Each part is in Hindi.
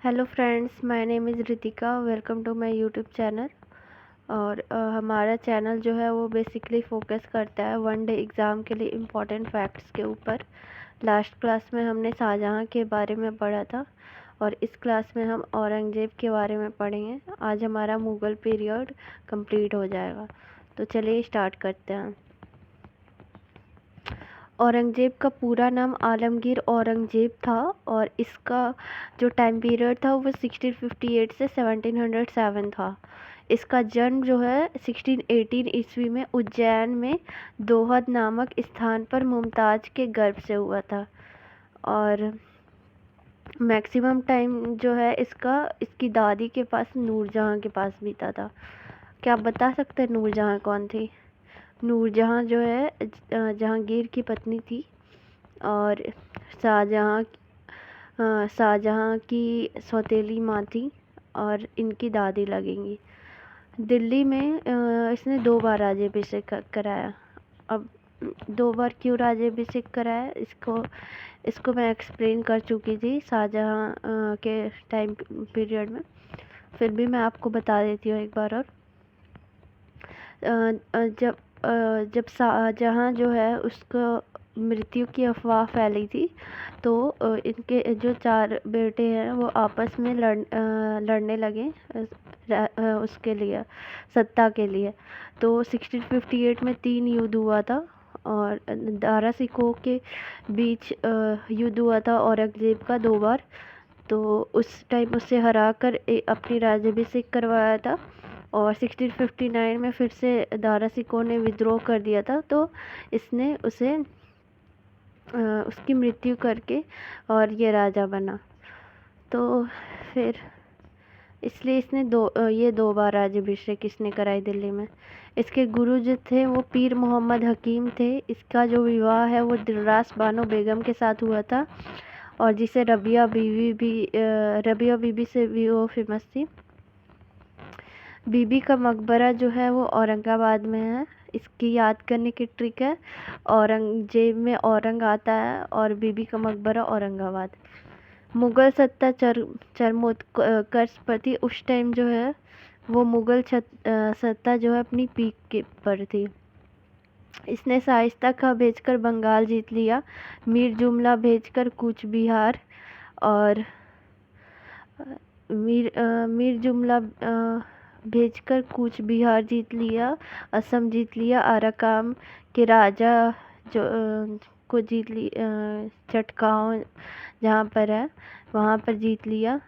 Hello friends, my name is Ritika. Welcome to my YouTube channel. और हमारा चैनल जो है वो बेसिकली फोकस करता है वन डे एग्ज़ाम के लिए इम्पोर्टेंट फैक्ट्स के ऊपर। लास्ट क्लास में हमने शाहजहाँ के बारे में पढ़ा था और इस क्लास में हम औरंगज़ेब के बारे में पढ़ेंगे। आज हमारा मुग़ल पीरियड कंप्लीट हो जाएगा, तो चलिए स्टार्ट करते हैं। औरंगज़ेब का पूरा नाम आलमगीर औरंगज़ेब था और इसका जो टाइम पीरियड था वो 1658 से 1707 था। इसका जन्म जो है 1618 ईस्वी में उज्जैन में दोहद नामक स्थान पर मुमताज़ के गर्भ से हुआ था। और मैक्सिमम टाइम जो है इसकी दादी के पास नूरजहाँ के पास बीता था। क्या आप बता सकते हैं नूरजहाँ कौन थी? नूरजहाँ जो है जहांगीर की पत्नी थी और शाहजहाँ की सौतेली माँ थी और इनकी दादी लगेंगी। दिल्ली में इसने 2 बार राज्याभिषेक कराया। अब 2 बार क्यों राज्याभिषेक कराया इसको मैं एक्सप्लेन कर चुकी थी शाहजहाँ के टाइम पीरियड में, फिर भी मैं आपको बता देती हूँ एक बार और। जब शाहजहाँ जो है उसको मृत्यु की अफवाह फैली थी तो इनके जो 4 बेटे हैं वो आपस में लड़ने लगे उसके लिए, सत्ता के लिए। तो 1658 में 3 युद्ध हुआ था और दारा सिकोह के बीच युद्ध हुआ था औरंगज़ेब का 2 बार। तो उस टाइम उसे हरा कर अपनी राज्याभिषेक करवाया था और 1659 में फिर से दारा सिकोह ने विद्रोह कर दिया था, तो इसने उसे उसकी मृत्यु करके और ये राजा बना। तो फिर इसलिए इसने ये 2 बार राज्याभिषेक इसने कराई दिल्ली में। इसके गुरु जो थे वो पीर मोहम्मद हकीम थे। इसका जो विवाह है वो दिलरास बानो बेगम के साथ हुआ था और जिसे रबिया बीबी से भी वो फेमस थी। बीबी का मकबरा जो है वो औरंगाबाद में है। इसकी याद करने की ट्रिक है, औरंगजेब में औरंग आता है और बीबी का मकबरा औरंगाबाद। मुग़ल सत्ता चरमोत्कर्ष पर थी। उस टाइम जो है वो मुग़ल सत्ता जो है अपनी पीक के पर थी। इसने शाइस्ता खां भेजकर बंगाल जीत लिया, मीर जुमला भेजकर कूच बिहार और मीर जुमला भेजकर कूच बिहार जीत लिया, असम जीत लिया, आराकान के राजा जो को जीत लिया, चटगांव जहाँ पर है वहाँ पर जीत लिया।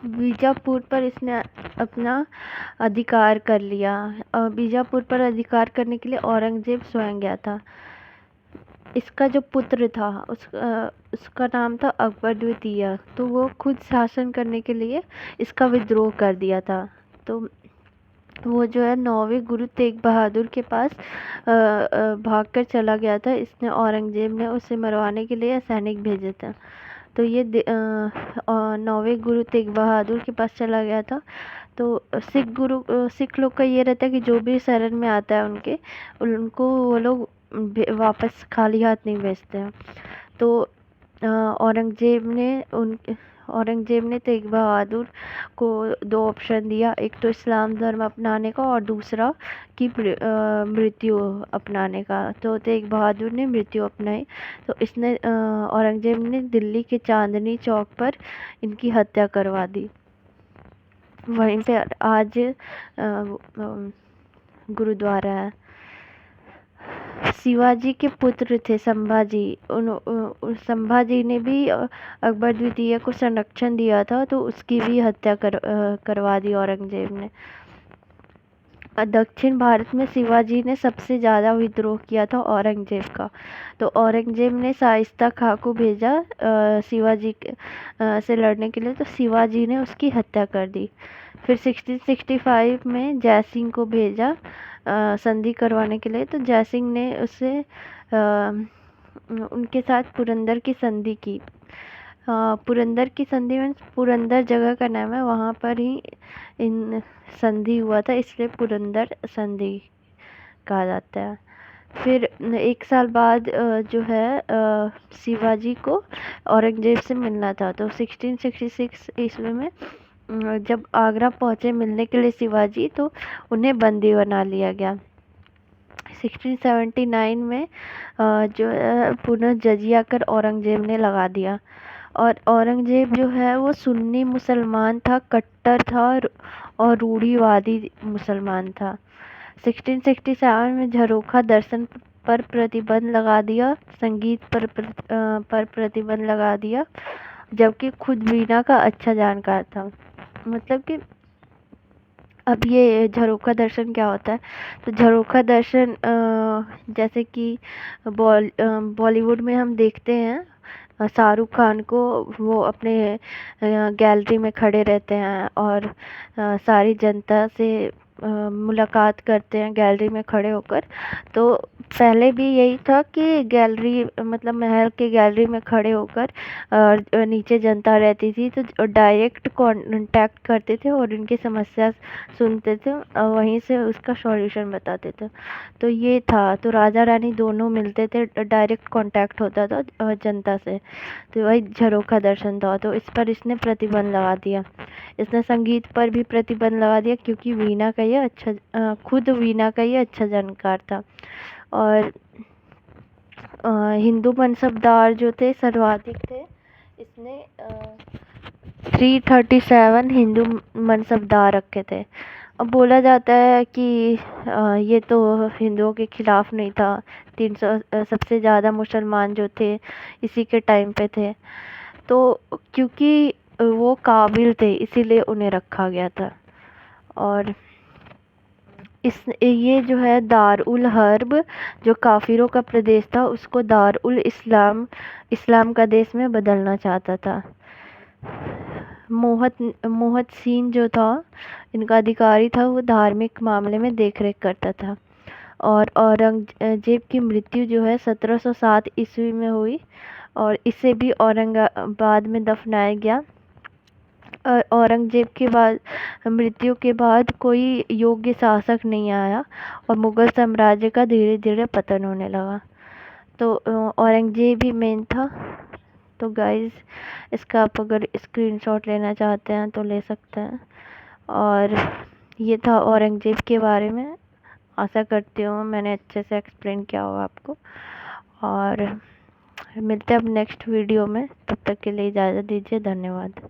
बीजापुर पर इसने अपना अधिकार कर लिया। बीजापुर पर अधिकार करने के लिए औरंगज़ेब स्वयं गया था। इसका जो पुत्र था उसका नाम था अकबर द्वितीय, तो वो खुद शासन करने के लिए इसका विद्रोह कर दिया था। तो वो जो है 9वें गुरु तेग बहादुर के पास भागकर चला गया था। इसने औरंगज़ेब ने उसे मरवाने के लिए सैनिक भेजे थे। तो ये 9वें गुरु तेग बहादुर के पास चला गया था। तो सिख लोग का ये रहता है कि जो भी शरण में आता है उनको वो लोग वापस खाली हाथ नहीं भेजते हैं। तो औरंगज़ेब ने तेग बहादुर को 2 ऑप्शन दिया, एक तो इस्लाम धर्म अपनाने का और दूसरा कि मृत्यु अपनाने का। तो तेग बहादुर ने मृत्यु अपनाई। तो औरंगज़ेब ने दिल्ली के चांदनी चौक पर इनकी हत्या करवा दी। वहीं पे आज गुरुद्वारा है। शिवाजी के पुत्र थे संभाजी। संभाजी ने भी अकबर द्वितीय को संरक्षण दिया था, तो उसकी भी हत्या करवा दी औरंगज़ेब ने। दक्षिण भारत में शिवाजी ने सबसे ज़्यादा विद्रोह किया था औरंगज़ेब का। तो औरंगज़ेब ने शाइस्ता खां को भेजा शिवाजी से लड़ने के लिए, तो शिवाजी ने उसकी हत्या कर दी। फिर 1665 में जयसिंह को भेजा संधि करवाने के लिए, तो जयसिंह ने उनके साथ पुरंदर की संधि की। पुरंदर की संधि में पुरंदर जगह का नाम है, वहाँ पर ही इन संधि हुआ था, इसलिए पुरंदर संधि कहा जाता है। फिर 1 साल बाद जो है शिवाजी को औरंगज़ेब से मिलना था, तो 1666 ईस्वी में जब आगरा पहुँचे मिलने के लिए शिवाजी, तो उन्हें बंदी बना लिया गया। 1679 में जो है पुनः जजिया कर औरंगज़ेब ने लगा दिया। और औरंगज़ेब जो है वो सुन्नी मुसलमान था, कट्टर था और रूढ़िवादी मुसलमान था। 1667 में झरोखा दर्शन पर प्रतिबंध लगा दिया, संगीत पर प्रतिबंध लगा दिया, जबकि खुद वीणा का अच्छा जानकार था। मतलब कि अब ये झरोखा दर्शन क्या होता है? तो झरोखा दर्शन जैसे कि बॉलीवुड में हम देखते हैं, शाहरुख खान को वो अपने गैलरी में खड़े रहते हैं और सारी जनता से मुलाकात करते हैं गैलरी में खड़े होकर। तो पहले भी यही था कि गैलरी मतलब महल के गैलरी में खड़े होकर नीचे जनता रहती थी, तो डायरेक्ट कांटेक्ट करते थे और उनकी समस्या सुनते थे और वहीं से उसका सॉल्यूशन बताते थे। तो ये था, तो राजा रानी दोनों मिलते थे, डायरेक्ट कांटेक्ट होता था जनता से। तो वही झरोखा दर्शन था, तो इस पर इसने प्रतिबंध लगा दिया। इसने संगीत पर भी प्रतिबंध लगा दिया, क्योंकि वीणा का ये खुद वीणा का ये अच्छा जानकार था। और हिंदू मनसबदार जो थे सर्वाधिक थे, इसने 337 हिंदू मनसबदार रखे थे। अब बोला जाता है कि ये तो हिंदुओं के खिलाफ नहीं था, 300 सबसे ज़्यादा मुसलमान जो थे इसी के टाइम पे थे। तो क्योंकि वो काबिल थे इसीलिए उन्हें रखा गया था। और ये जो है दार उल हर्ब जो काफिरों का प्रदेश था, उसको दार उल इस्लाम का देश में बदलना चाहता था। मोहत सीन जो था इनका अधिकारी था, वो धार्मिक मामले में देखरेख करता था। और औरंगजेब की मृत्यु जो है 1707 ईस्वी में हुई और इसे भी औरंगाबाद में दफनाया गया। औरंगजेब के बाद मृत्यु के बाद कोई योग्य शासक नहीं आया और मुगल साम्राज्य का धीरे धीरे पतन होने लगा। तो औरंगजेब ही मेन था। तो गाइस, इसका आप अगर स्क्रीनशॉट लेना चाहते हैं तो ले सकते हैं। और ये था औरंगजेब के बारे में। आशा करती हूँ मैंने अच्छे से एक्सप्लेन किया होगा आपको। और मिलते हैं अब नेक्स्ट वीडियो में, तब तक के लिए इजाज़त दीजिए। धन्यवाद।